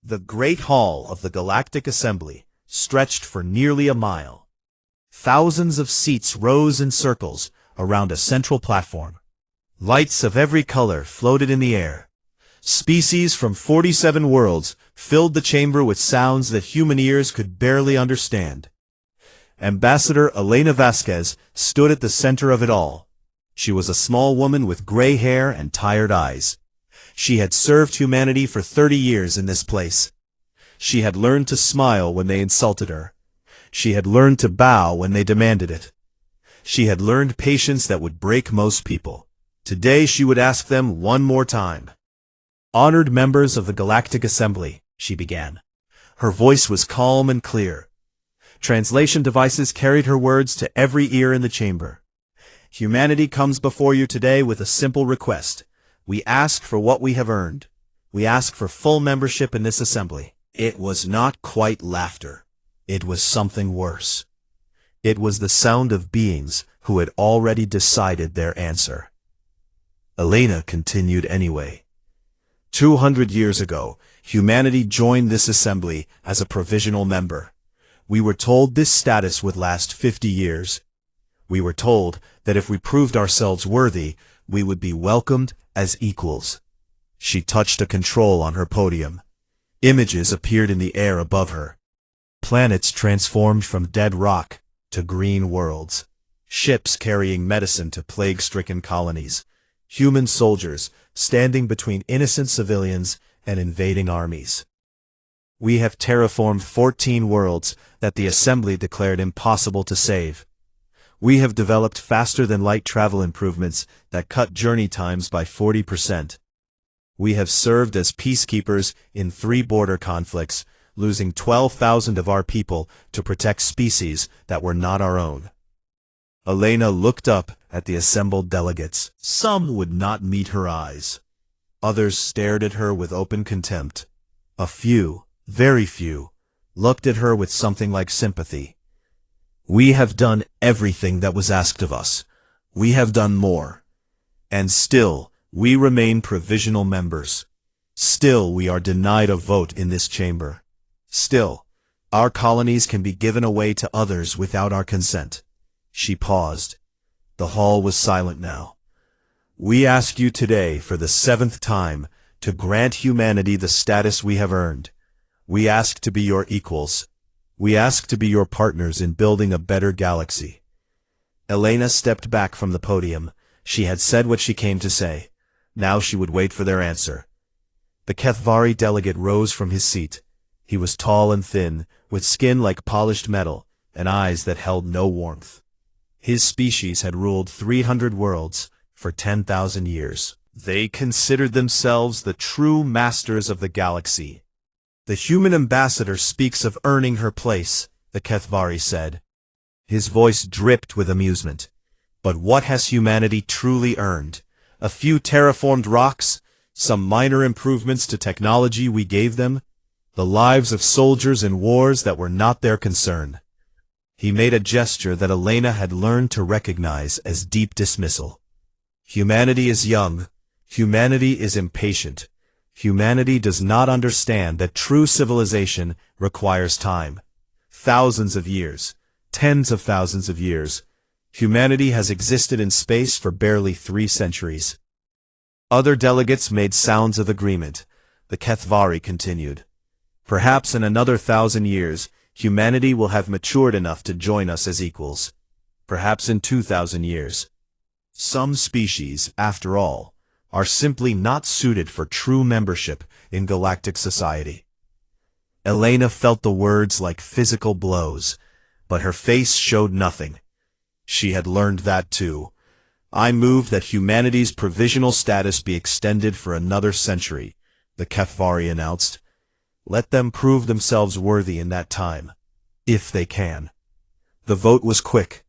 The great hall of the Galactic Assembly stretched for nearly a mile. Thousands of seats rose in circles around a central platform. Lights of every color floated in the air. Species from 47 worlds filled the chamber with sounds that human ears could barely understand. Ambassador Elena Vasquez stood at the center of it all. She was a small woman with gray hair and tired eyes. She had served humanity for 30 years in this place. She had learned to smile when they insulted her. She had learned to bow when they demanded it. She had learned patience that would break most people. Today she would ask them one more time. "Honored members of the Galactic Assembly," she began. Her voice was calm and clear. Translation devices carried her words to every ear in the chamber. "Humanity comes before you today with a simple request. We ask for what we have earned. We ask for full membership in this assembly." It was not quite laughter. It was something worse. It was the sound of beings who had already decided their answer. Elena continued anyway. 200 years ago, humanity joined this assembly as a provisional member. We were told this status would last 50 years. We were told that if we proved ourselves worthy, we would be welcomed as equals. She touched a control on her podium. Images appeared in the air above her. Planets transformed from dead rock to green worlds. Ships carrying medicine to plague-stricken colonies. Human soldiers standing between innocent civilians and invading armies. "We have terraformed 14 worlds that the Assembly declared impossible to save. We have developed faster-than-light travel improvements that cut journey times by 40%. We have served as peacekeepers in 3 border conflicts, losing 12,000 of our people to protect species that were not our own." Elena looked up at the assembled delegates. Some would not meet her eyes. Others stared at her with open contempt. A few, very few, looked at her with something like sympathy. "We have done everything that was asked of us. We have done more. And still, we remain provisional members. Still, we are denied a vote in this chamber. Still, our colonies can be given away to others without our consent." She paused. The hall was silent now. "We ask you today for the 7th time to grant humanity the status we have earned. We ask to be your equals. We ask to be your partners in building a better galaxy." Elena stepped back from the podium. She had said what she came to say. Now she would wait for their answer. The Kethvari delegate rose from his seat. He was tall and thin, with skin like polished metal, and eyes that held no warmth. His species had ruled 300 worlds for 10,000 years. They considered themselves the true masters of the galaxy. "The human ambassador speaks of earning her place," the Kethvari said. His voice dripped with amusement. "But what has humanity truly earned? A few terraformed rocks? Some minor improvements to technology we gave them? The lives of soldiers in wars that were not their concern?" He made a gesture that Elena had learned to recognize as deep dismissal. "Humanity is young. Humanity is impatient. Humanity does not understand that true civilization requires time. Thousands of years, tens of thousands of years. Humanity has existed in space for barely 3 centuries. Other delegates made sounds of agreement. The Kethvari continued. "Perhaps in another 1,000 years, humanity will have matured enough to join us as equals. Perhaps in 2,000 years. Some species, after all, are simply not suited for true membership in galactic society." Elena felt the words like physical blows, but her face showed nothing. She had learned that too. "I move that humanity's provisional status be extended for another century," the Kethvari announced. "Let them prove themselves worthy in that time, if they can." The vote was quick.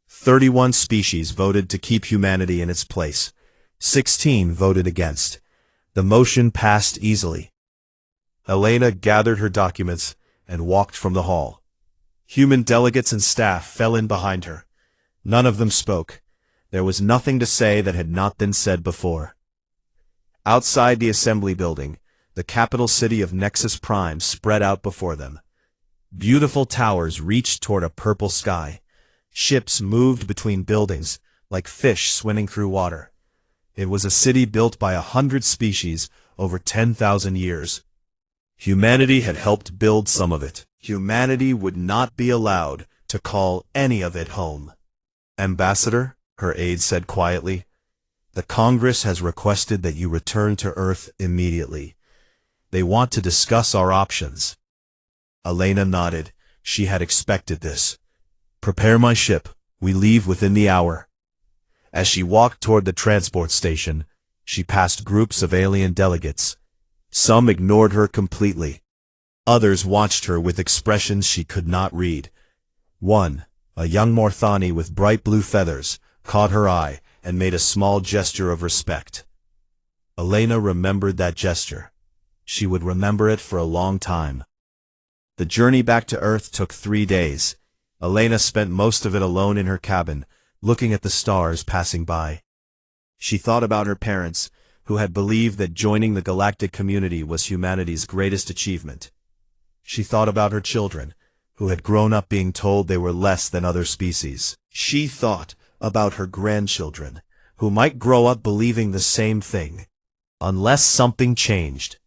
31 species voted to keep humanity in its place. 16 voted against. The motion passed easily. Elena gathered her documents and walked from the hall. Human delegates and staff fell in behind her. None of them spoke. There was nothing to say that had not been said before. Outside the assembly building, The capital city of Nexus Prime spread out before them. Beautiful towers reached toward a purple sky. Ships moved between buildings, like fish swimming through water. It was a city built by 100 species over 10,000 years. Humanity had helped build some of it. Humanity would not be allowed to call any of it home. "Ambassador," her aide said quietly, "the Congress has requested that you return to Earth immediately. They want to discuss our options." Elena nodded. She had expected this. "Prepare my ship. We leave within the hour." As she walked toward the transport station, she passed groups of alien delegates. Some ignored her completely. Others watched her with expressions she could not read. One, a young Morthani with bright blue feathers, caught her eye and made a small gesture of respect. Elena remembered that gesture. She would remember it for a long time. The journey back to Earth took 3 days. Elena spent most of it alone in her cabin, looking at the stars passing by. She thought about her parents, who had believed that joining the galactic community was humanity's greatest achievement. She thought about her children, who had grown up being told they were less than other species. She thought about her grandchildren, who might grow up believing the same thing, unless something changed.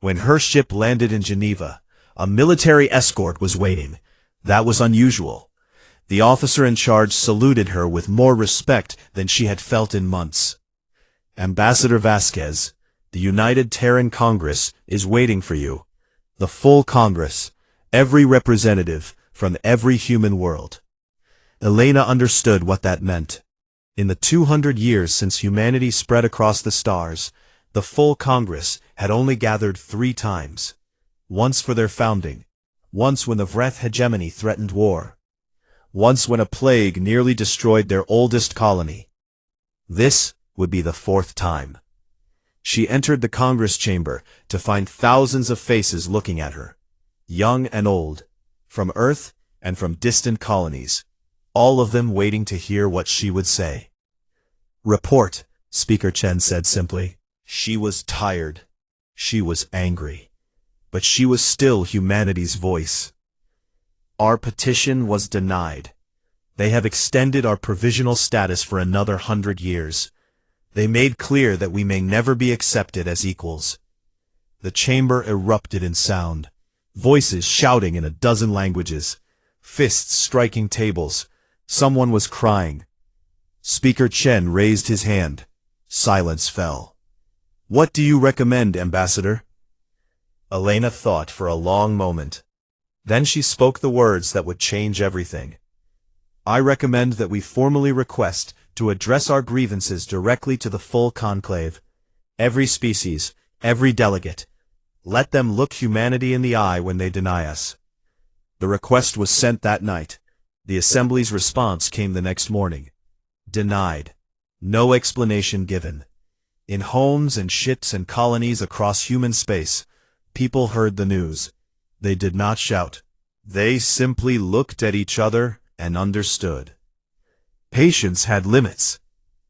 When her ship landed in Geneva, a military escort was waiting. That was unusual. The officer in charge saluted her with more respect than she had felt in months. "Ambassador Vasquez, the United Terran Congress is waiting for you. The full Congress, every representative from every human world." Elena understood what that meant. In the 200 years since humanity spread across the stars, the full Congress had only gathered 3 times. Once for their founding, once when the Vreth hegemony threatened war, once when a plague nearly destroyed their oldest colony. This would be the 4th time. She entered the Congress chamber to find thousands of faces looking at her, young and old, from Earth and from distant colonies, all of them waiting to hear what she would say. "Report," Speaker Chen said simply. She was tired. She was angry. But she was still humanity's voice. "Our petition was denied. They have extended our provisional status for another 100 years. They made clear that we may never be accepted as equals." The chamber erupted in sound, voices shouting in a dozen languages, fists striking tables. Someone was crying. Speaker Chen raised his hand. Silence fell. "What do you recommend, Ambassador?" Elena thought for a long moment. Then she spoke the words that would change everything. "I recommend that we formally request to address our grievances directly to the full conclave. Every species, every delegate. Let them look humanity in the eye when they deny us." The request was sent that night. The Assembly's response came the next morning. Denied. No explanation given. In homes and ships and colonies across human space, people heard the news. They did not shout. They simply looked at each other and understood. Patience had limits,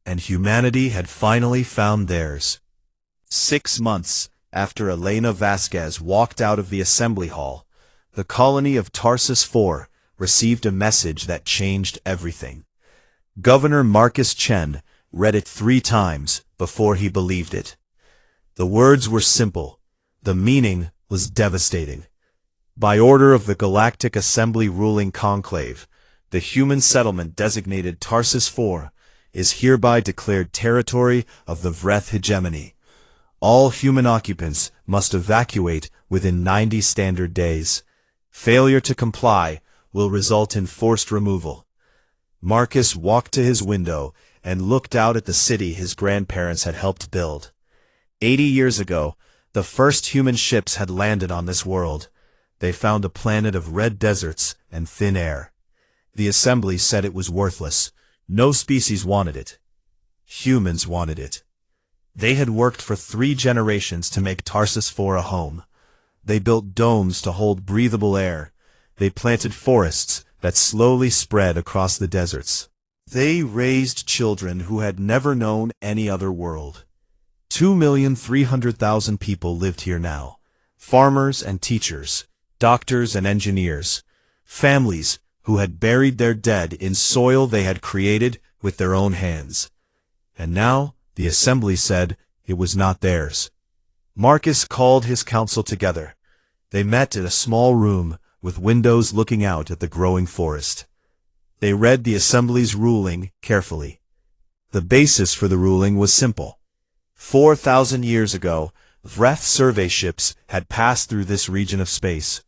and humanity had finally found theirs. 6 months after Elena Vasquez walked out of the assembly hall, the colony of Tarsus 4 received a message that changed everything. Governor Marcus Chen read it 3 times before he believed it. The words were simple. The meaning was devastating. By order of the Galactic Assembly ruling conclave, the human settlement designated Tarsus 4 is hereby declared territory of the Vreth hegemony. All human occupants must evacuate within 90 standard days. Failure to comply will result in forced removal. Marcus walked to his window and looked out at the city his grandparents had helped build. 80 years ago, the first human ships had landed on this world. They found a planet of red deserts and thin air. The assembly said it was worthless. No species wanted it. Humans wanted it. They had worked for 3 generations to make Tarsus 4 a home. They built domes to hold breathable air. They planted forests that slowly spread across the deserts. They raised children who had never known any other world. 2,300,000 people lived here now. Farmers and teachers, doctors and engineers, families who had buried their dead in soil they had created with their own hands. And now, the assembly said, it was not theirs. Marcus called his council together. They met in a small room with windows looking out at the growing forest. They read the assembly's ruling carefully. The basis for the ruling was simple. 4,000 years ago, Vreth survey ships had passed through this region of space.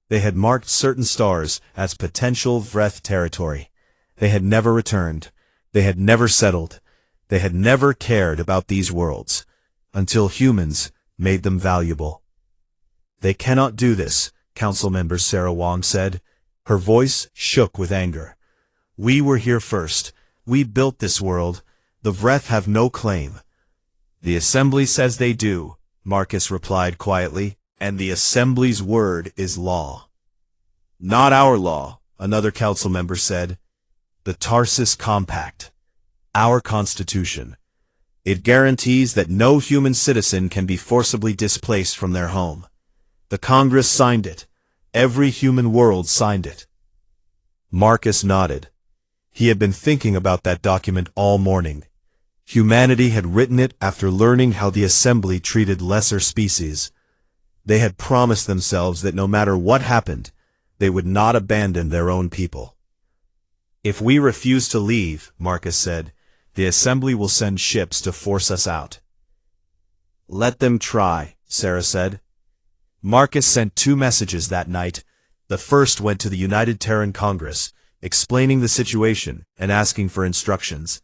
They had marked certain stars as potential Vreth territory. They had never returned. They had never settled. They had never cared about these worlds, until humans made them valuable. They cannot do this, Council Member Sarah Wong said. Her voice shook with anger. We were here first. We built this world. The Vreth have no claim. The Assembly says they do, Marcus replied quietly, and the Assembly's word is law. Not our law, another council member said. The Tarsus Compact. Our Constitution. It guarantees that no human citizen can be forcibly displaced from their home. The Congress signed it. Every human world signed it. Marcus nodded. He had been thinking about that document all morning. Humanity had written it after learning how the Assembly treated lesser species. They had promised themselves that no matter what happened, they would not abandon their own people. If we refuse to leave, Marcus said, the Assembly will send ships to force us out. Let them try, Sarah said. Marcus sent 2 messages that night. The first went to the United Terran Congress, explaining the situation and asking for instructions.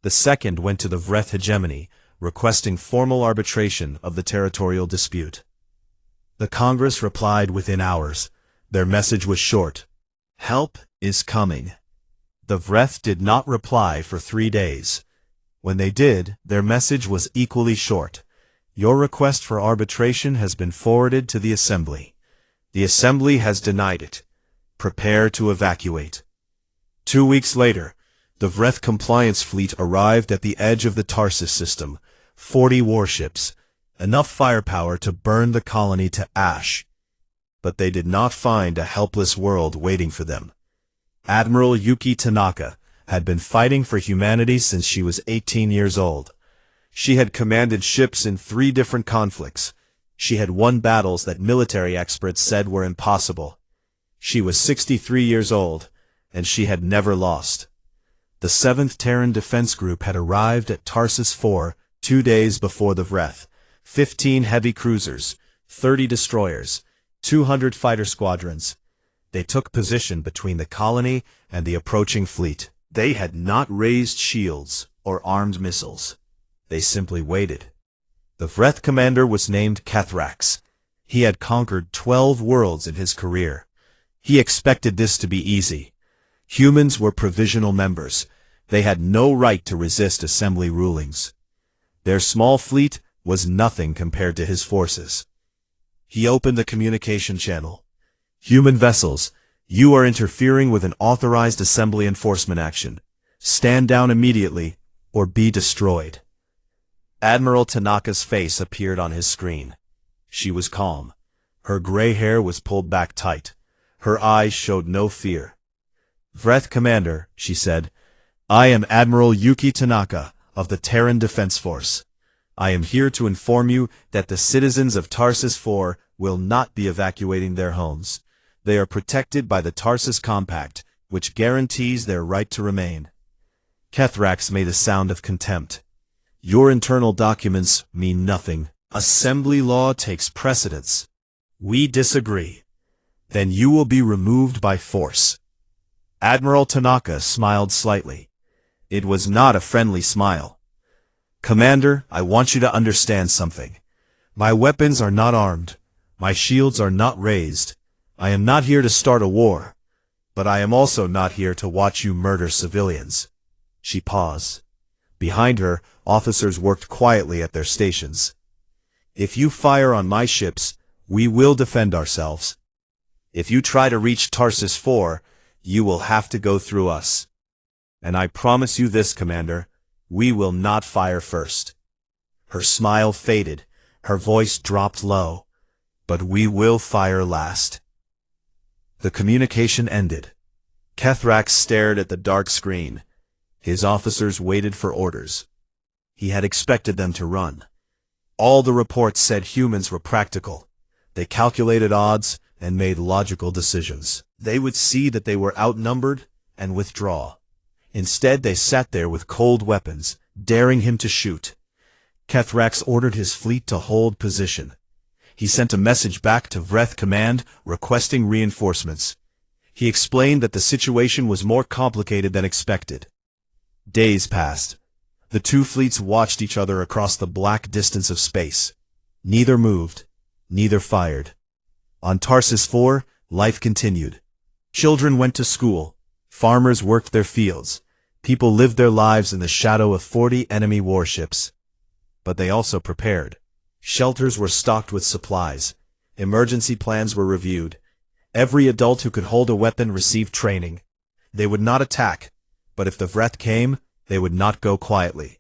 The second went to the Vreth hegemony, requesting formal arbitration of the territorial dispute. The Congress replied within hours. Their message was short. Help is coming. The Vreth did not reply for 3 days. When they did, their message was equally short. Your request for arbitration has been forwarded to the Assembly. The Assembly has denied it. Prepare to evacuate. 2 weeks later, the Vreth compliance fleet arrived at the edge of the Tarsus system, 40 warships, enough firepower to burn the colony to ash. But they did not find a helpless world waiting for them. Admiral Yuki Tanaka had been fighting for humanity since she was 18 years old. She had commanded ships in 3 different conflicts. She had won battles that military experts said were impossible. She was 63 years old, and she had never lost. The 7th Terran Defense Group had arrived at Tarsus 4 2 days before the Vreth. 15 heavy cruisers, 30 destroyers, 200 fighter squadrons. They took position between the colony and the approaching fleet. They had not raised shields or armed missiles. They simply waited. The Vreth commander was named Kethrax. He had conquered 12 worlds in his career. He expected this to be easy. Humans were provisional members. They had no right to resist Assembly rulings. Their small fleet was nothing compared to his forces. He opened the communication channel. Human vessels, you are interfering with an authorized Assembly enforcement action. Stand down immediately, or be destroyed. Admiral Tanaka's face appeared on his screen. She was calm. Her gray hair was pulled back tight. Her eyes showed no fear. Vreth Commander, she said, I am Admiral Yuki Tanaka of the Terran Defense Force. I am here to inform you that the citizens of Tarsus 4 will not be evacuating their homes. They are protected by the Tarsus Compact, which guarantees their right to remain. Kethrax made a sound of contempt. Your internal documents mean nothing. Assembly law takes precedence. We disagree. Then you will be removed by force. Admiral Tanaka smiled slightly. It was not a friendly smile. Commander, I want you to understand something. My weapons are not armed. My shields are not raised. I am not here to start a war. But I am also not here to watch you murder civilians. She paused. Behind her, officers worked quietly at their stations. If you fire on my ships, we will defend ourselves. If you try to reach Tarsus 4, you will have to go through us. And I promise you this, Commander, we will not fire first. Her smile faded, her voice dropped low. But we will fire last. The communication ended. Kethrax stared at the dark screen. His officers waited for orders. He had expected them to run. All the reports said humans were practical. They calculated odds and made logical decisions. They would see that they were outnumbered and withdraw. Instead, they sat there with cold weapons, daring him to shoot. Kethrax ordered his fleet to hold position. He sent a message back to Vreth Command requesting reinforcements. He explained that the situation was more complicated than expected. Days passed. The two fleets watched each other across the black distance of space. Neither moved, neither fired. On Tarsus 4, life continued. Children went to school. Farmers worked their fields. People lived their lives in the shadow of 40 enemy warships. But they also prepared. Shelters were stocked with supplies. Emergency plans were reviewed. Every adult who could hold a weapon received training. They would not attack, but if the Vreth came, they would not go quietly.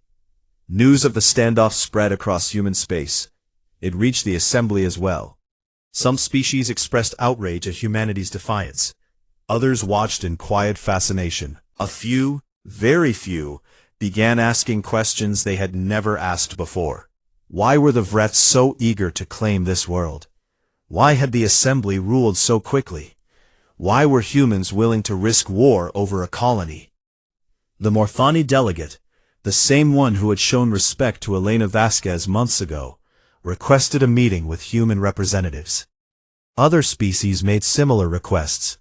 News of the standoff spread across human space. It reached the Assembly as well. Some species expressed outrage at humanity's defiance. Others watched in quiet fascination. A few, very few, began asking questions they had never asked before. Why were the Vreth so eager to claim this world? Why had the Assembly ruled so quickly? Why were humans willing to risk war over a colony? The Morthani delegate, the same one who had shown respect to Elena Vasquez months ago, requested a meeting with human representatives. Other species made similar requests.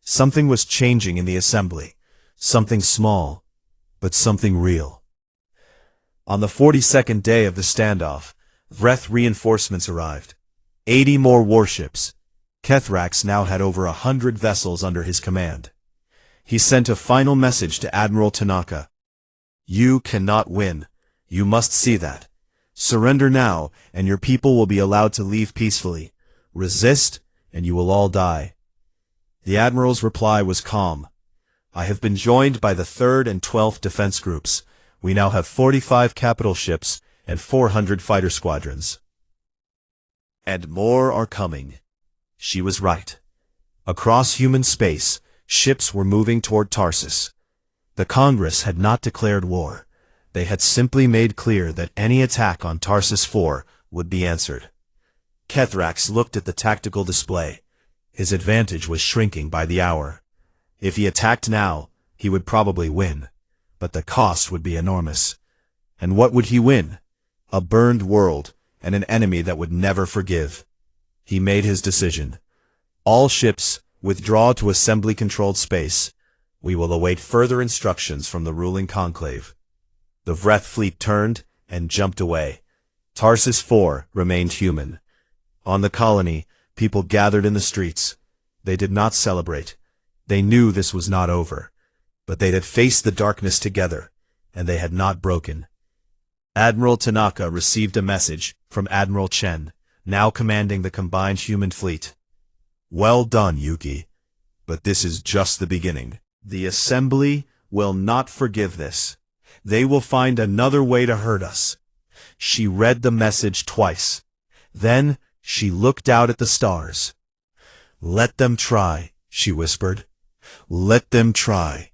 Something was changing in the Assembly. Something small, but something real. On the 42nd day of the standoff, Vreth reinforcements arrived. 80 more warships. Kethrax now had over 100 vessels under his command. He sent a final message to Admiral Tanaka. You cannot win. You must see that. Surrender now, and your people will be allowed to leave peacefully. Resist, and you will all die. The Admiral's reply was calm. I have been joined by the 3rd and 12th Defense Groups. We now have 45 capital ships and 400 fighter squadrons. And more are coming. She was right. Across human space, ships were moving toward Tarsus. The Congress had not declared war. They had simply made clear that any attack on Tarsus 4 would be answered. Kethrax looked at the tactical display. His advantage was shrinking by the hour. If he attacked now, he would probably win. But the cost would be enormous. And what would he win? A burned world, and an enemy that would never forgive. He made his decision. All ships, withdraw to Assembly-controlled space. We will await further instructions from the ruling conclave. The Vreth fleet turned and jumped away. Tarsus 4 remained human. On the colony, people gathered in the streets. They did not celebrate. They knew this was not over. But they had faced the darkness together, and they had not broken. Admiral Tanaka received a message from Admiral Chen, now commanding the combined human fleet. Well done, Yuki. But this is just the beginning. The Assembly will not forgive this. They will find another way to hurt us. She read the message twice. Then she looked out at the stars. Let them try, she whispered. Let them try.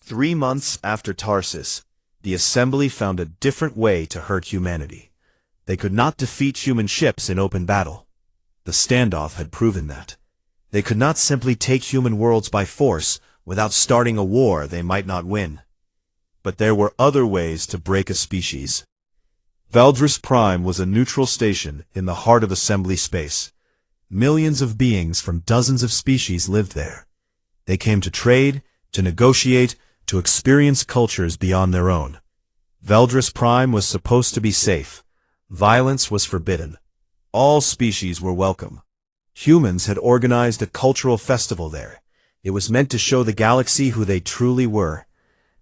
3 months after Tarsus, the Assembly found a different way to hurt humanity. They could not defeat human ships in open battle. The standoff had proven that. They could not simply take human worlds by force without starting a war they might not win. But there were other ways to break a species. Valdris Prime was a neutral station in the heart of Assembly space. Millions of beings from dozens of species lived there. They came to trade, to negotiate, to experience cultures beyond their own. Valdris Prime was supposed to be safe. Violence was forbidden. All species were welcome. Humans had organized a cultural festival there. It was meant to show the galaxy who they truly were.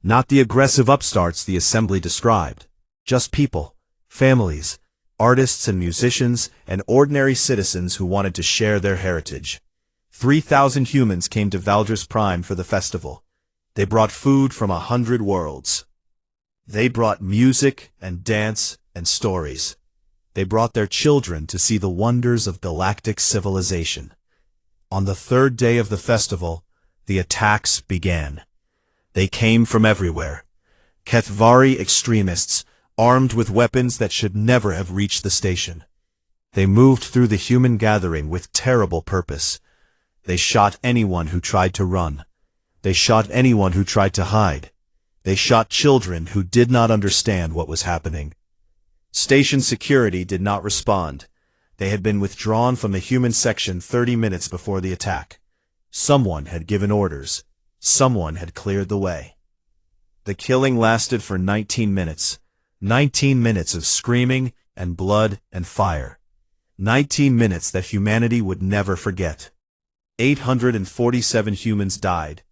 Not the aggressive upstarts the Assembly described. Just people, families, artists and musicians, and ordinary citizens who wanted to share their heritage. 3,000 humans came to Valdris Prime for the festival. They brought food from 100 worlds. They brought music and dance and stories. They brought their children to see the wonders of galactic civilization. On the third day of the festival, the attacks began. They came from everywhere. Kethvari extremists, armed with weapons that should never have reached the station. They moved through the human gathering with terrible purpose. They shot anyone who tried to run. They shot anyone who tried to hide. They shot children who did not understand what was happening. Station security did not respond. They had been withdrawn from the human section 30 minutes before the attack. Someone had given orders. Someone had cleared the way. The killing lasted for 19 minutes. 19 minutes of screaming and blood and fire. 19 minutes that humanity would never forget. 847 humans died.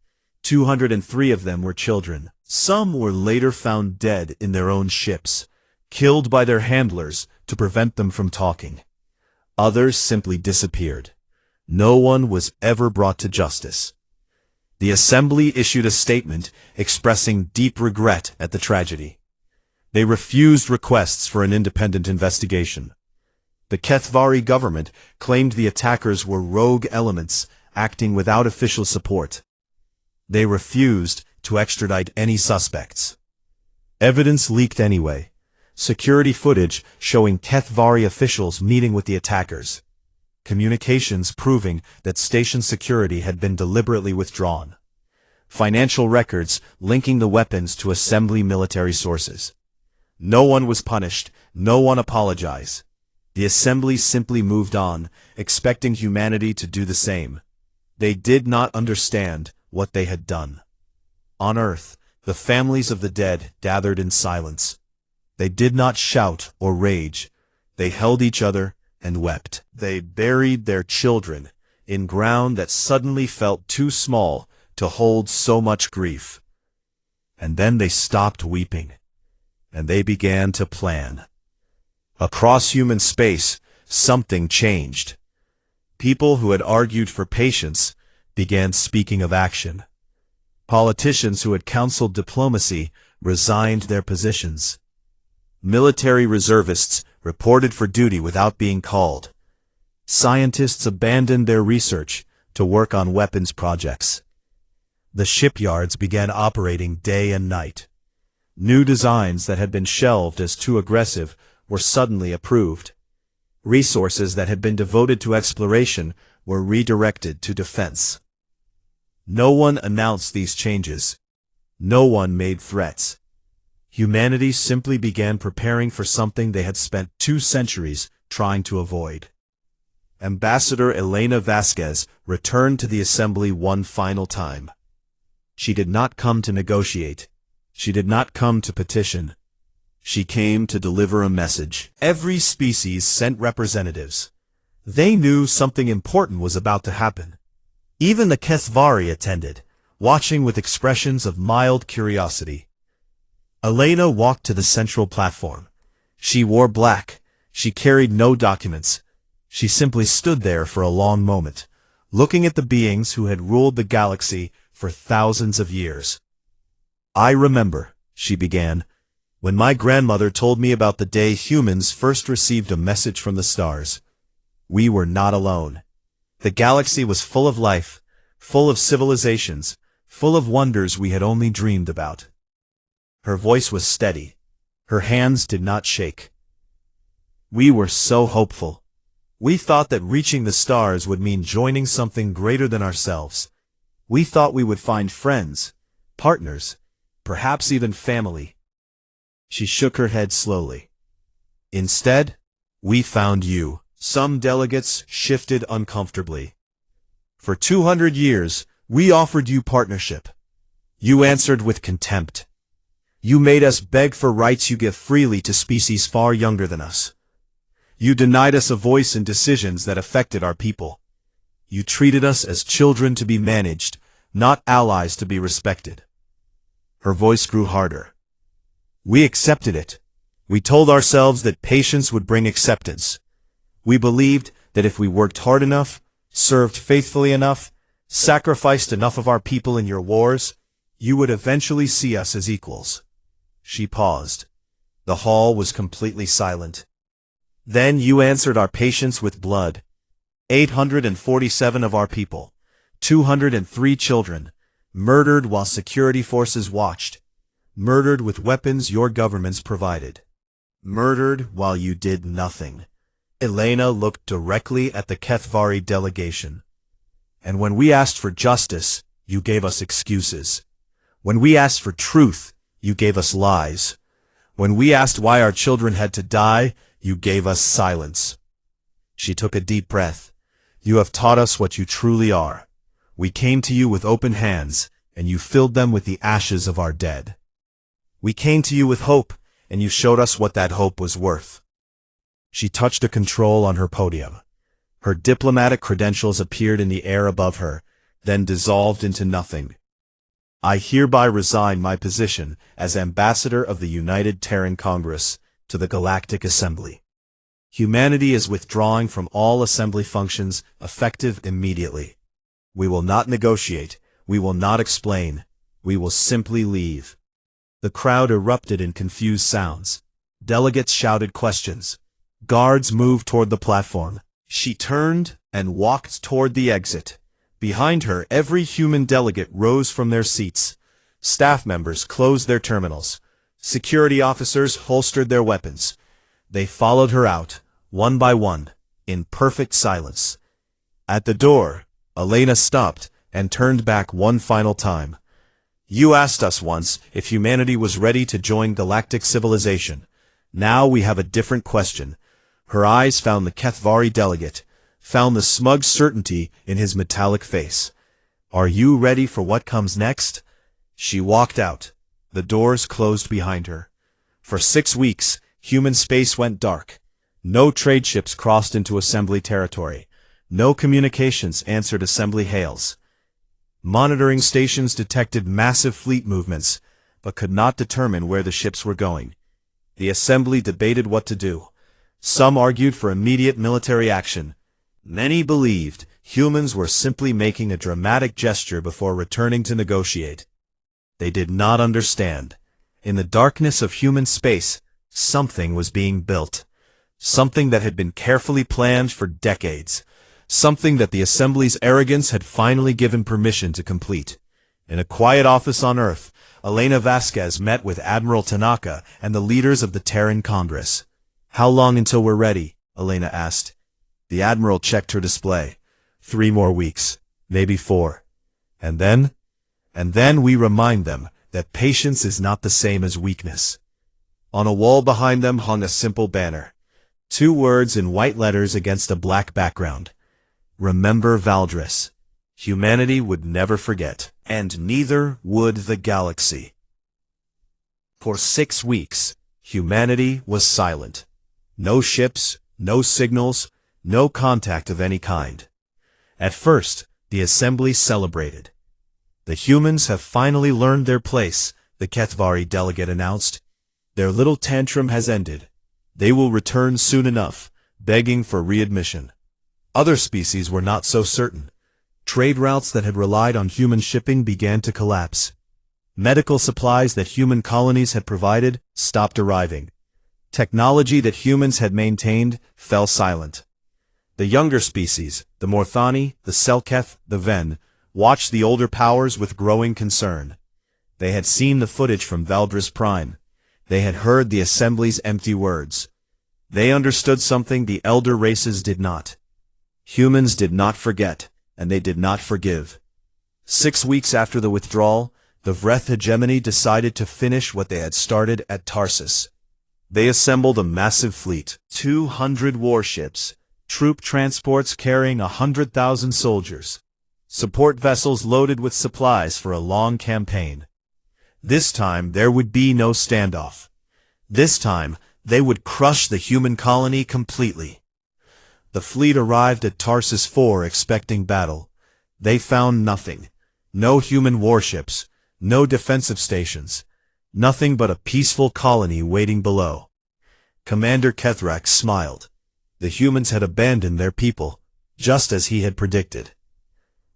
203 of them were children. Some were later found dead in their own ships, killed by their handlers to prevent them from talking. Others simply disappeared. No one was ever brought to justice. The assembly issued a statement expressing deep regret at the tragedy. They refused requests for an independent investigation. The Kethvari government claimed the attackers were rogue elements acting without official support. They refused to extradite any suspects. Evidence leaked anyway. Security footage showing Kethvari officials meeting with the attackers. Communications proving that station security had been deliberately withdrawn. Financial records linking the weapons to assembly military sources. No one was punished, no one apologized. The assembly simply moved on, expecting humanity to do the same. They did not understand what they had done. On Earth, the families of the dead gathered in silence. They did not shout or rage. They held each other and wept. They buried their children in ground that suddenly felt too small to hold so much grief. And then they stopped weeping, and they began to plan. Across human space, something changed. People who had argued for patience began speaking of action. Politicians who had counseled diplomacy resigned their positions. Military reservists reported for duty without being called. Scientists abandoned their research to work on weapons projects. The shipyards began operating day and night. New designs that had been shelved as too aggressive were suddenly approved. Resources that had been devoted to exploration were redirected to defense. No one announced these changes. No one made threats. Humanity simply began preparing for something they had spent 2 centuries trying to avoid. Ambassador Elena Vasquez returned to the assembly one final time. She did not come to negotiate. She did not come to petition. She came to deliver a message. Every species sent representatives. They knew something important was about to happen. Even the Kethvari attended, watching with expressions of mild curiosity. Elena walked to the central platform. She wore black. She carried no documents. She simply stood there for a long moment, looking at the beings who had ruled the galaxy for thousands of years. "I remember," she began, "when my grandmother told me about the day humans first received a message from the stars. We were not alone. The galaxy was full of life, full of civilizations, full of wonders we had only dreamed about." Her voice was steady. Her hands did not shake. "We were so hopeful. We thought that reaching the stars would mean joining something greater than ourselves. We thought we would find friends, partners, perhaps even family." She shook her head slowly. "Instead, we found you." Some delegates shifted uncomfortably. "For 200 years, we offered you partnership. You answered with contempt. You made us beg for rights you give freely to species far younger than us. You denied us a voice in decisions that affected our people. You treated us as children to be managed, not allies to be respected." Her voice grew harder. "We accepted it. We told ourselves that patience would bring acceptance. We believed that if we worked hard enough, served faithfully enough, sacrificed enough of our people in your wars, you would eventually see us as equals." She paused. The hall was completely silent. Then you answered our patience with blood. 847 of our people, 203 children, murdered while security forces watched, murdered with weapons your governments provided, murdered while you did nothing. Elena looked directly at the HFY delegation. And when we asked for justice, you gave us excuses. When we asked for truth, you gave us lies. When we asked why our children had to die, you gave us silence. She took a deep breath. You have taught us what you truly are. We came to you with open hands, and you filled them with the ashes of our dead. We came to you with hope, and you showed us what that hope was worth. She touched a control on her podium. Her diplomatic credentials appeared in the air above her, then dissolved into nothing. I hereby resign my position as Ambassador of the United Terran Congress to the Galactic Assembly. Humanity is withdrawing from all assembly functions effective immediately. We will not negotiate, we will not explain, we will simply leave. The crowd erupted in confused sounds. Delegates shouted questions. Guards moved toward the platform. She turned and walked toward the exit. Behind her, every human delegate rose from their seats. Staff members closed their terminals. Security officers holstered their weapons. They followed her out, one by one, in perfect silence. At the door, Elena stopped and turned back one final time. You asked us once if humanity was ready to join galactic civilization. Now we have a different question. Her eyes found the HFY delegate, found the smug certainty in his metallic face. Are you ready for what comes next? She walked out. The doors closed behind her. For 6 weeks, human space went dark. No trade ships crossed into assembly territory. No communications answered assembly hails. Monitoring stations detected massive fleet movements, but could not determine where the ships were going. The assembly debated what to do. Some argued for immediate military action. Many believed humans were simply making a dramatic gesture before returning to negotiate. They did not understand. In the darkness of human space, something was being built. Something that had been carefully planned for decades. Something that the Assembly's arrogance had finally given permission to complete. In a quiet office on Earth, Elena Vasquez met with Admiral Tanaka and the leaders of the Terran Congress. How long until we're ready? Elena asked. The Admiral checked her display. 3 more weeks, maybe 4. And then we remind them that patience is not the same as weakness. On a wall behind them hung a simple banner. 2 words in white letters against a black background. Remember Valdris. Humanity would never forget, and neither would the galaxy. For 6 weeks, humanity was silent. No ships, no signals, no contact of any kind. At first, the assembly celebrated. The humans have finally learned their place, the HFY delegate announced. Their little tantrum has ended. They will return soon enough, begging for readmission. Other species were not so certain. Trade routes that had relied on human shipping began to collapse. Medical supplies that human colonies had provided stopped arriving. Technology that humans had maintained fell silent. The younger species, the Morthani, the Selketh, the Ven, watched the older powers with growing concern. They had seen the footage from Valdris Prime. They had heard the Assembly's empty words. They understood something the elder races did not. Humans did not forget, and they did not forgive. 6 weeks after the withdrawal, the Vreth hegemony decided to finish what they had started at Tarsus. They assembled a massive fleet, 200 warships, troop transports carrying 100,000 soldiers, support vessels loaded with supplies for a long campaign. This time there would be no standoff. This time they would crush the human colony completely. The fleet arrived at Tarsus 4 expecting battle. They found nothing. No human warships, no defensive stations, nothing but a peaceful colony waiting below. Commander Kethrak smiled. The humans had abandoned their people, just as he had predicted.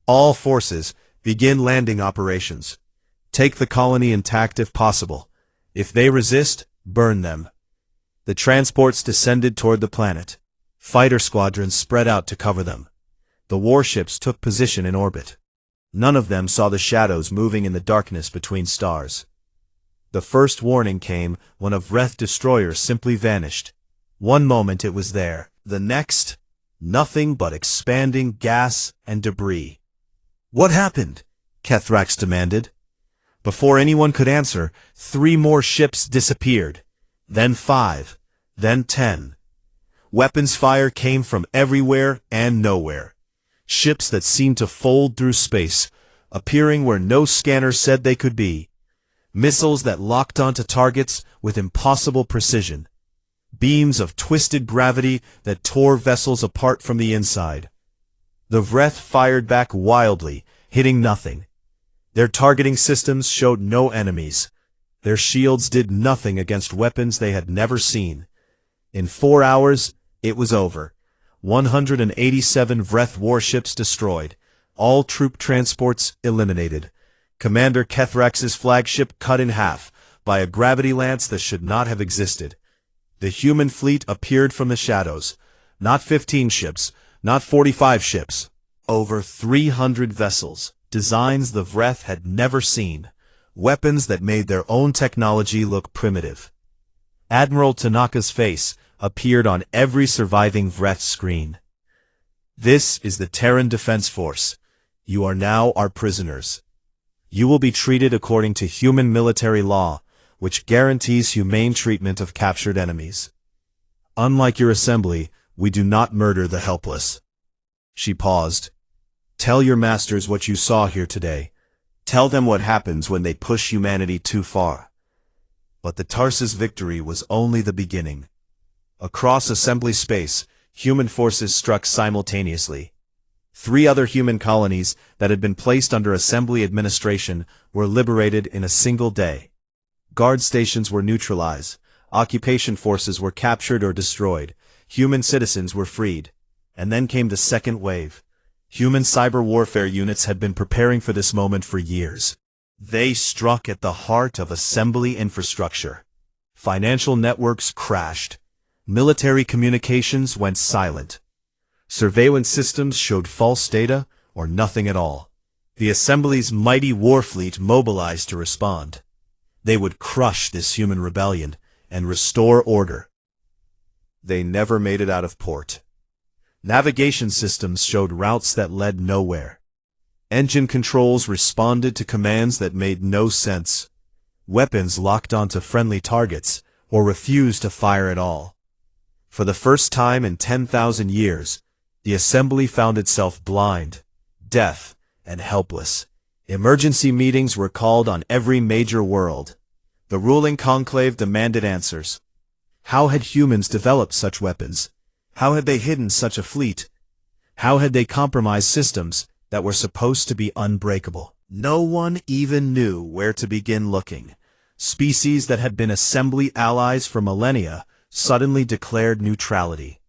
All forces, begin landing operations. Take the colony intact if possible. If they resist, burn them. The transports descended toward the planet. Fighter squadrons spread out to cover them. The warships took position in orbit. None of them saw the shadows moving in the darkness between stars. The first warning came when a Vreth destroyer simply vanished. One moment it was there, the next, nothing but expanding gas and debris. "What happened?" Kethrax demanded. Before anyone could answer, 3 more ships disappeared. Then 5, then 10. Weapons fire came from everywhere and nowhere. Ships that seemed to fold through space, appearing where no scanner said they could be. Missiles that locked onto targets with impossible precision. Beams of twisted gravity that tore vessels apart from the inside. The Vreth fired back wildly, hitting nothing. Their targeting systems showed no enemies. Their shields did nothing against weapons they had never seen. In 4 hours, it was over. 187 Vreth warships destroyed. All troop transports eliminated. Commander Kethrax's flagship cut in half by a gravity lance that should not have existed. The human fleet appeared from the shadows. Not 15 ships, not 45 ships. Over 300 vessels, designs the Vreth had never seen. Weapons that made their own technology look primitive. Admiral Tanaka's face appeared on every surviving Vreth screen. "This is the Terran Defense Force. You are now our prisoners. You will be treated according to human military law, which guarantees humane treatment of captured enemies. Unlike your assembly, we do not murder the helpless." She paused. "Tell your masters what you saw here today. Tell them what happens when they push humanity too far." But the Tarsus victory was only the beginning. Across assembly space, human forces struck simultaneously. 3 other human colonies that had been placed under assembly administration were liberated in a single day. Guard stations were neutralized, occupation forces were captured or destroyed, human citizens were freed. And then came the second wave. Human cyber warfare units had been preparing for this moment for years. They struck at the heart of assembly infrastructure. Financial networks crashed. Military communications went silent. Surveillance systems showed false data or nothing at all. The assembly's mighty war fleet mobilized to respond. They would crush this human rebellion and restore order. They never made it out of port. Navigation systems showed routes that led nowhere. Engine controls responded to commands that made no sense. Weapons locked onto friendly targets or refused to fire at all. For the first time in 10,000 years, the assembly found itself blind, deaf, and helpless. Emergency meetings were called on every major world. The ruling conclave demanded answers. How had humans developed such weapons? How had they hidden such a fleet? How had they compromised systems that were supposed to be unbreakable? No one even knew where to begin looking. Species that had been assembly allies for millennia suddenly declared neutrality.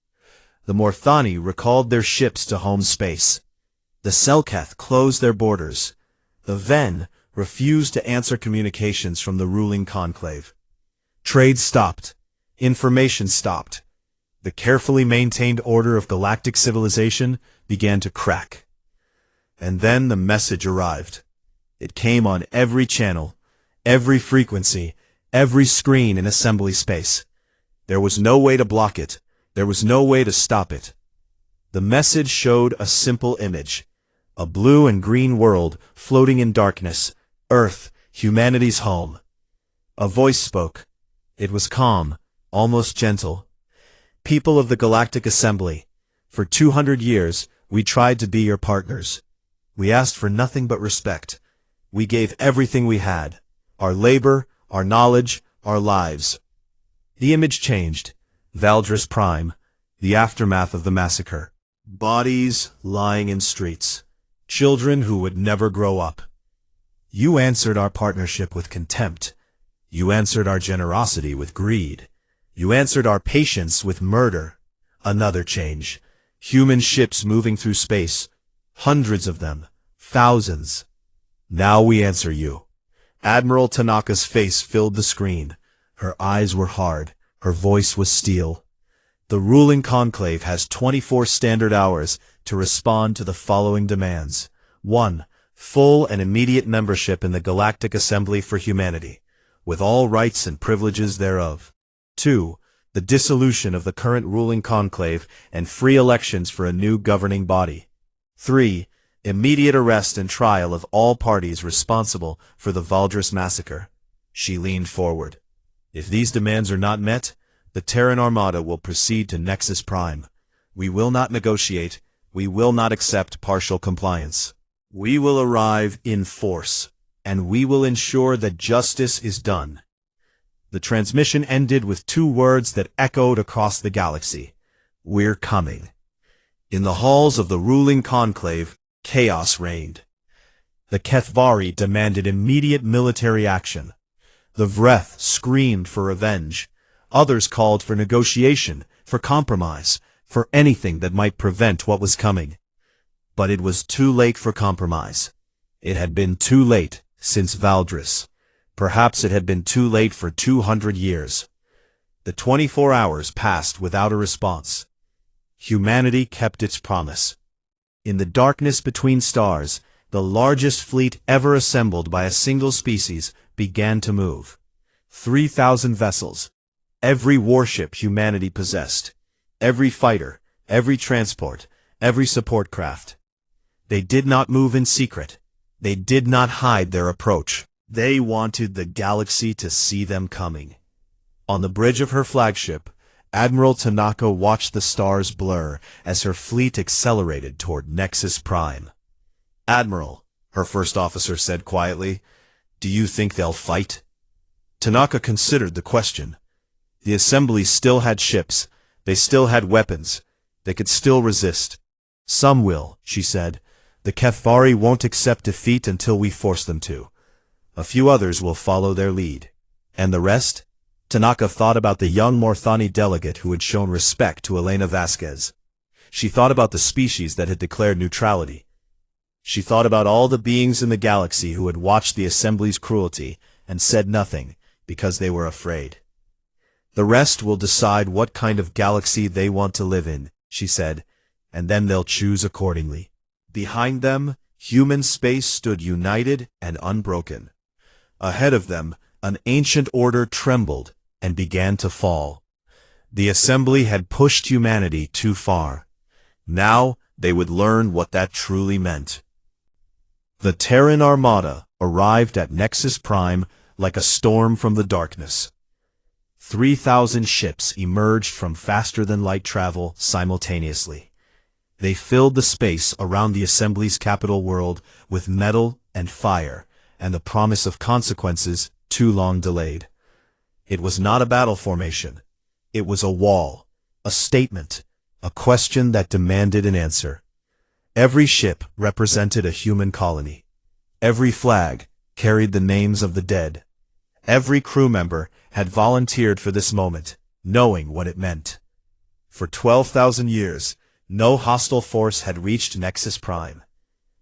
The Morthani recalled their ships to home space. The Selkath closed their borders. The Ven refused to answer communications from the ruling conclave. Trade stopped. Information stopped. The carefully maintained order of galactic civilization began to crack. And then the message arrived. It came on every channel, every frequency, every screen in assembly space. There was no way to block it. There was no way to stop it. The message showed a simple image. A blue and green world floating in darkness. Earth, humanity's home. A voice spoke. It was calm, almost gentle. "People of the Galactic Assembly, for 200 years, we tried to be your partners. We asked for nothing but respect. We gave everything we had. Our labor, our knowledge, our lives." The image changed. Valdris Prime, the aftermath of the massacre. Bodies lying in streets. Children who would never grow up. You answered our partnership with contempt. You answered our generosity with greed. You answered our patience with murder. Another change. Human ships moving through space. Hundreds of them. Thousands. Now we answer you. Admiral Tanaka's face filled the screen. Her eyes were hard. Her voice was steel. The ruling conclave has 24 standard hours to respond to the following demands. 1. Full and immediate membership in the Galactic Assembly for Humanity, with all rights and privileges thereof. 2. The dissolution of the current ruling conclave and free elections for a new governing body. 3. Immediate arrest and trial of all parties responsible for the Valdris massacre. She leaned forward. If these demands are not met, the Terran Armada will proceed to Nexus Prime. We will not negotiate. We will not accept partial compliance. We will arrive in force, and we will ensure that justice is done. The transmission ended with 2 words that echoed across the galaxy. We're coming. In the halls of the ruling conclave, chaos reigned. The Kethvari demanded immediate military action. The Vreth screamed for revenge. Others called for negotiation, for compromise, for anything that might prevent what was coming. But it was too late for compromise. It had been too late since Valdris. Perhaps it had been too late for 200 years. The 24 hours passed without a response. Humanity kept its promise. In the darkness between stars, the largest fleet ever assembled by a single species began to move. 3,000 vessels. Every warship humanity possessed. Every fighter, every transport, every support craft. They did not move in secret. They did not hide their approach. They wanted the galaxy to see them coming. On the bridge of her flagship, Admiral Tanaka watched the stars blur as her fleet accelerated toward Nexus Prime. "Admiral," her first officer said quietly, "do you think they'll fight?" Tanaka considered the question. The Assembly still had ships. They still had weapons. They could still resist. "Some will," she said. "The Kethvari won't accept defeat until we force them to. A few others will follow their lead. And the rest?" Tanaka thought about the young Morthani delegate who had shown respect to Elena Vasquez. She thought about the species that had declared neutrality. She thought about all the beings in the galaxy who had watched the Assembly's cruelty and said nothing because they were afraid. "The rest will decide what kind of galaxy they want to live in," she said, "and then they'll choose accordingly." Behind them, human space stood united and unbroken. Ahead of them, an ancient order trembled and began to fall. The Assembly had pushed humanity too far. Now they would learn what that truly meant. The Terran Armada arrived at Nexus Prime like a storm from the darkness. 3,000 ships emerged from faster-than-light travel simultaneously. They filled the space around the Assembly's capital world with metal and fire, and the promise of consequences too long delayed. It was not a battle formation. It was a wall, a statement, a question that demanded an answer. Every ship represented a human colony. Every flag carried the names of the dead. Every crew member had volunteered for this moment, knowing what it meant. For 12,000 years, no hostile force had reached Nexus Prime.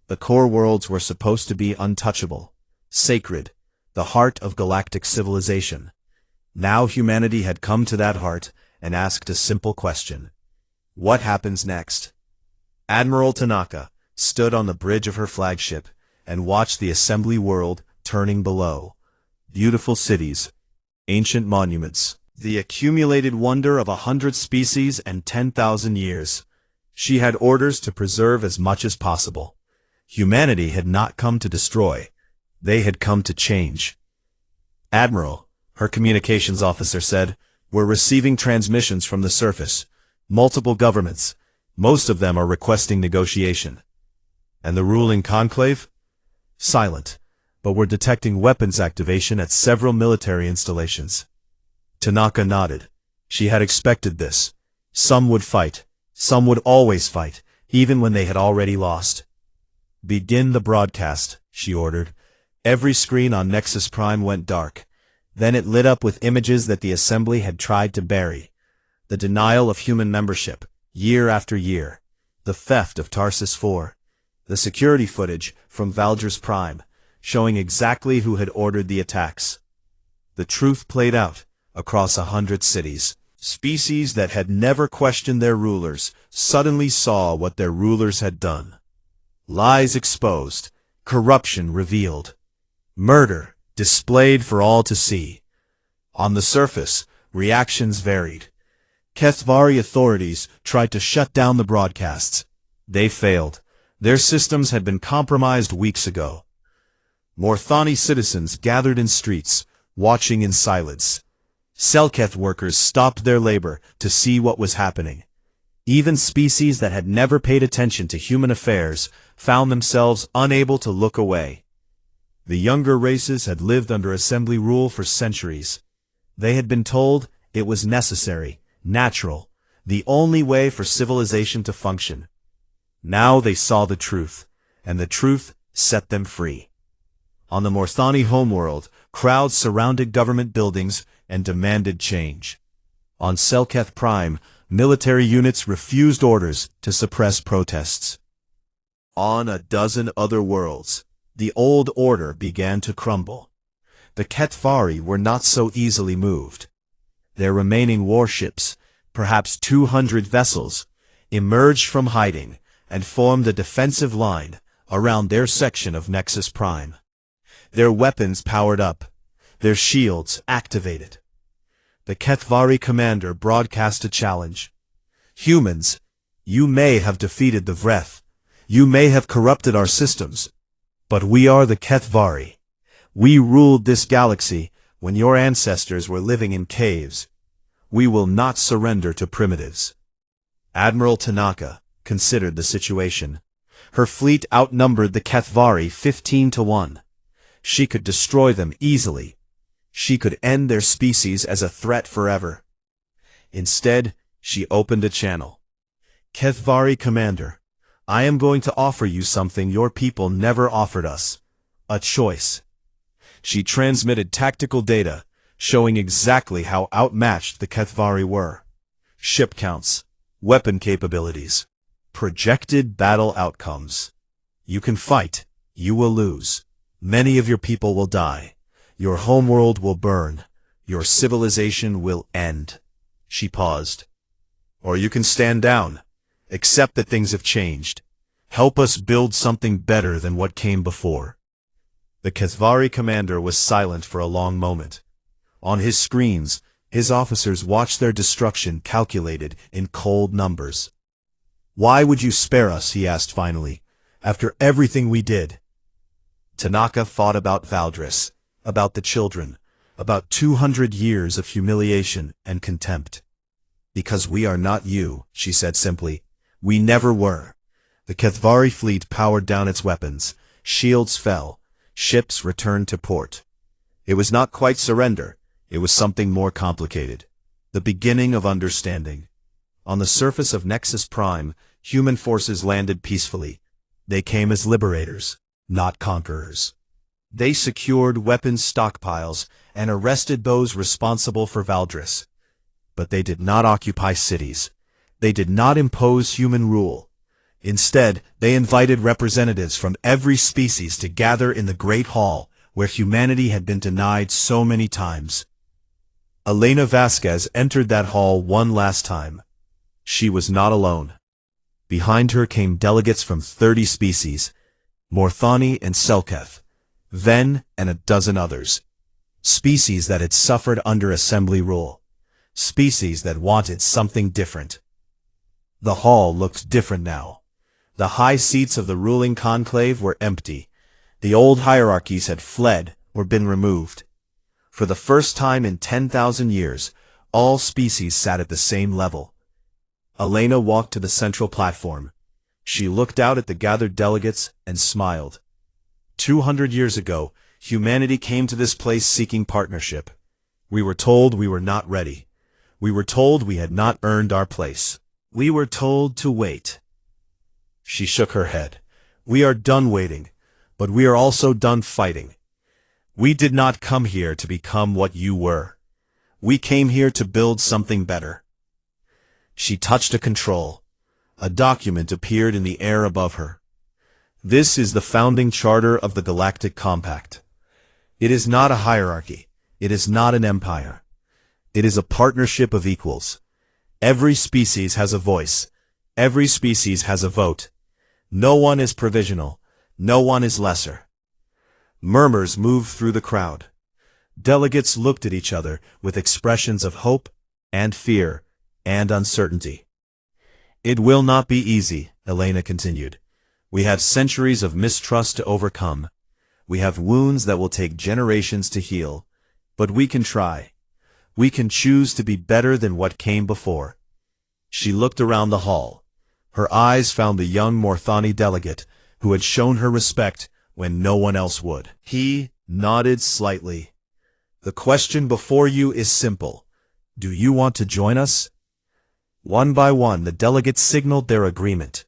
The core worlds were supposed to be untouchable, sacred, the heart of galactic civilization. Now humanity had come to that heart and asked a simple question. What happens next? Admiral Tanaka stood on the bridge of her flagship and watched the Assembly world turning below. Beautiful cities, ancient monuments, the accumulated wonder of 100 species and 10,000 years. She had orders to preserve as much as possible. Humanity had not come to destroy. They had come to change. "Admiral," her communications officer said, "we're receiving transmissions from the surface. Multiple governments. Most of them are requesting negotiation." "And the ruling conclave?" "Silent, but we're detecting weapons activation at several military installations." Tanaka nodded. She had expected this. Some would fight. Some would always fight, even when they had already lost. "Begin the broadcast," she ordered. Every screen on Nexus Prime went dark. Then it lit up with images that the Assembly had tried to bury. The denial of human membership, year after year. The theft of Tarsus 4. The security footage from Valdris Prime, showing exactly who had ordered the attacks. The truth played out, across 100 cities. Species that had never questioned their rulers suddenly saw what their rulers had done. Lies exposed, corruption revealed, murder displayed for all to see. On the surface, reactions varied. HFY authorities tried to shut down the broadcasts. They failed. Their systems had been compromised weeks ago. Morthani citizens gathered in streets, watching in silence. Selketh workers stopped their labor to see what was happening. Even species that had never paid attention to human affairs found themselves unable to look away. The younger races had lived under assembly rule for centuries. They had been told it was necessary, natural, the only way for civilization to function. Now they saw the truth, and the truth set them free. On the Morthani homeworld, crowds surrounded government buildings and demanded change. On Selketh Prime, military units refused orders to suppress protests. On a dozen other worlds, the old order began to crumble. The Ketvari were not so easily moved. Their remaining warships, perhaps 200 vessels, emerged from hiding and formed a defensive line around their section of Nexus Prime. Their weapons powered up, their shields activated. The Ketvari commander broadcast a challenge. Humans, you may have defeated the Vreth. You may have corrupted our systems. But we are the Ketvari. We ruled this galaxy when your ancestors were living in caves. We will not surrender to primitives. Admiral Tanaka considered the situation. Her fleet outnumbered the Ketvari 15-1. She could destroy them easily. She could end their species as a threat forever. Instead, she opened a channel. Ketvari Commander, I am going to offer you something your people never offered us. A choice. She transmitted tactical data, showing exactly how outmatched the Ketvari were. Ship counts, weapon capabilities, projected battle outcomes. You can fight, you will lose. Many of your people will die. Your homeworld will burn. Your civilization will end. She paused. Or you can stand down. Accept that things have changed. Help us build something better than what came before. The Ketvari commander was silent for a long moment. On his screens, his officers watched their destruction calculated in cold numbers. Why would you spare us, he asked finally, after everything we did? Tanaka thought about Valdris, about the children, about 200 years of humiliation and contempt. Because we are not you, she said simply. We never were. The Ketvari fleet powered down its weapons. Shields fell. Ships returned to port. It was not quite surrender. It was something more complicated. The beginning of understanding. On the surface of Nexus Prime, human forces landed peacefully. They came as liberators, not conquerors. They secured weapons stockpiles and arrested those responsible for Valdris. But they did not occupy cities. They did not impose human rule. Instead, they invited representatives from every species to gather in the Great Hall, where humanity had been denied so many times. Elena Vasquez entered that hall one last time. She was not alone. Behind her came delegates from 30 species, Morthani and Selketh, Ven and a dozen others. Species that had suffered under assembly rule. Species that wanted something different. The hall looked different now. The high seats of the ruling conclave were empty. The old hierarchies had fled or been removed. For the first time in 10,000 years, all species sat at the same level. Elena walked to the central platform. She looked out at the gathered delegates and smiled. 200 years ago, humanity came to this place seeking partnership. We were told we were not ready. We were told we had not earned our place. We were told to wait. She shook her head. We are done waiting, but we are also done fighting. We did not come here to become what you were. We came here to build something better. She touched a control. A document appeared in the air above her. This is the founding charter of the Galactic Compact. It is not a hierarchy. It is not an empire. It is a partnership of equals. Every species has a voice. Every species has a vote. No one is provisional. No one is lesser. Murmurs moved through the crowd. Delegates looked at each other with expressions of hope and fear and uncertainty. It will not be easy, Elena continued. We have centuries of mistrust to overcome. We have wounds that will take generations to heal. But we can try. We can choose to be better than what came before. She looked around the hall. Her eyes found the young Morthani delegate, who had shown her respect when no one else would. He nodded slightly. The question before you is simple. Do you want to join us? One by one, the delegates signaled their agreement.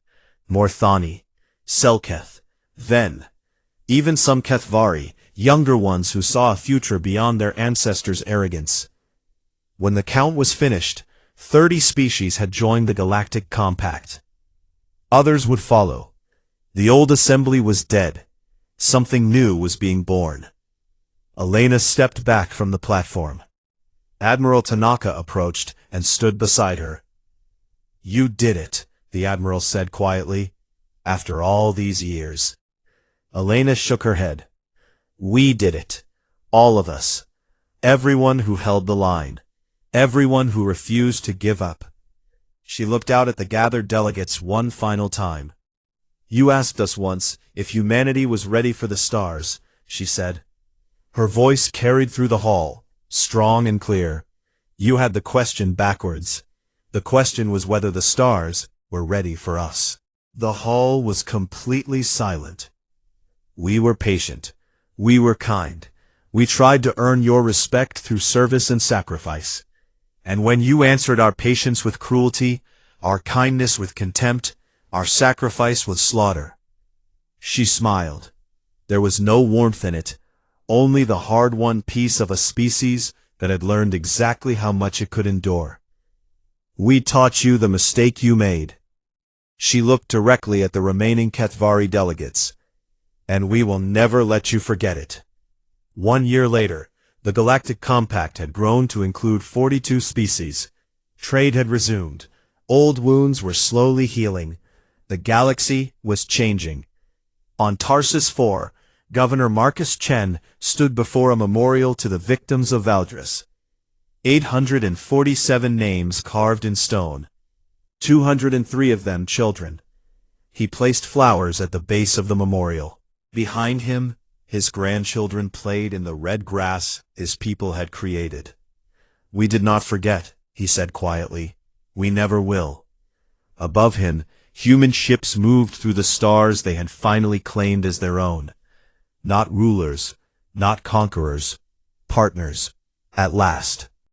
Morthani, Selketh, Ven, even some Kethvari, younger ones who saw a future beyond their ancestors' arrogance. When the count was finished, 30 species had joined the Galactic Compact. Others would follow. The old assembly was dead. Something new was being born. Elena stepped back from the platform. Admiral Tanaka approached and stood beside her. You did it, the Admiral said quietly, after all these years. Elena shook her head. We did it. All of us. Everyone who held the line. Everyone who refused to give up. She looked out at the gathered delegates one final time. You asked us once if humanity was ready for the stars, she said. Her voice carried through the hall, strong and clear. You had the question backwards. The question was whether the stars were ready for us. The hall was completely silent. We were patient. We were kind. We tried to earn your respect through service and sacrifice. And when you answered our patience with cruelty, our kindness with contempt, our sacrifice with slaughter. She smiled. There was no warmth in it, only the hard-won peace of a species that had learned exactly how much it could endure. We taught you the mistake you made. She looked directly at the remaining Kethvari delegates. And we will never let you forget it. 1 year later, the Galactic Compact had grown to include 42 species. Trade had resumed. Old wounds were slowly healing. The galaxy was changing. On Tarsus IV, Governor Marcus Chen stood before a memorial to the victims of Valdris. 847 names carved in stone. 203 of them children. He placed flowers at the base of the memorial. Behind him, his grandchildren played in the red grass his people had created. We did not forget, he said quietly. We never will. Above him, human ships moved through the stars they had finally claimed as their own. Not rulers, not conquerors, partners, at last.